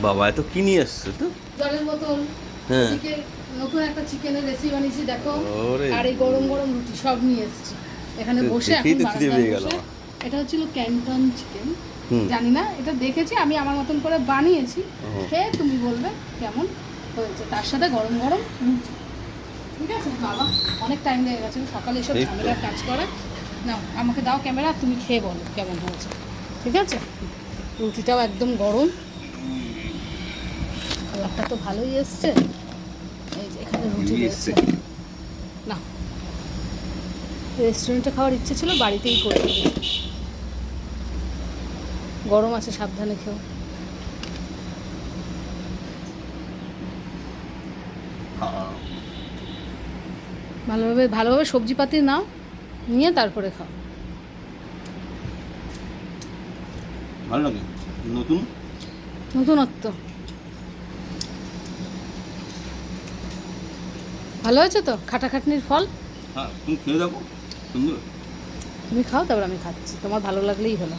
বাবা এত কি নিয়ে আসছে তো? জলের বোতল, হ্যাঁ। এদিকে নতুন একটা চিকেনের রেসিপি বানিয়েছি দেখো, ওরে আর এই গরম গরম রুটি সব নিয়ে এসেছি এখানে বসে। দেখেই এখন তো খিদে বারান্দায় পেয়ে গেল বসে। আমার। এটা হচ্ছিল ক্যান্টন চিকেন, হুম। জানি না, এটা দেখেছি আমি আমার মতন করে বানিয়েছি, ও। খেয়ে তুমি বলবে কেমন হয়েছে। তার সাথে গরম গরম রুটি। ঠিক আছে বাবা, অনেক টাইম লেগে গেছে সকালে এসব এই তো। ঝামেলার কাজ করা। নাও আমাকে দাও ক্যামেরা, তুমি খেয়ে বলো কেমন হয়েছে। ঠিক আছে, রুটিটাও একদম গরম, কালারটা তো ভালোই এসছে। এই যে এখানে রুটি হেভি রয়েছে। এসছে। না, রেস্টুরেন্টে খাওয়ার ইচ্ছে ছিল, বাড়িতেই করে দেবো। গরম আছে, সাবধানে খেও। হ্যাঁ। ভালোভাবে ভালোভাবে সবজিপাতি নাও, নিয়ে তারপরে খাও। ভালো লাগে, নতুন। নতুনত্ব ভালো হয়েছে তো, খাটাখাটনির ফল। হ্যাঁ তুমি খেয়ে দেখো, সুন্দর। তুমি খাও, তারপর আমি খাচ্ছি, তোমার ভালো লাগলেই হলো।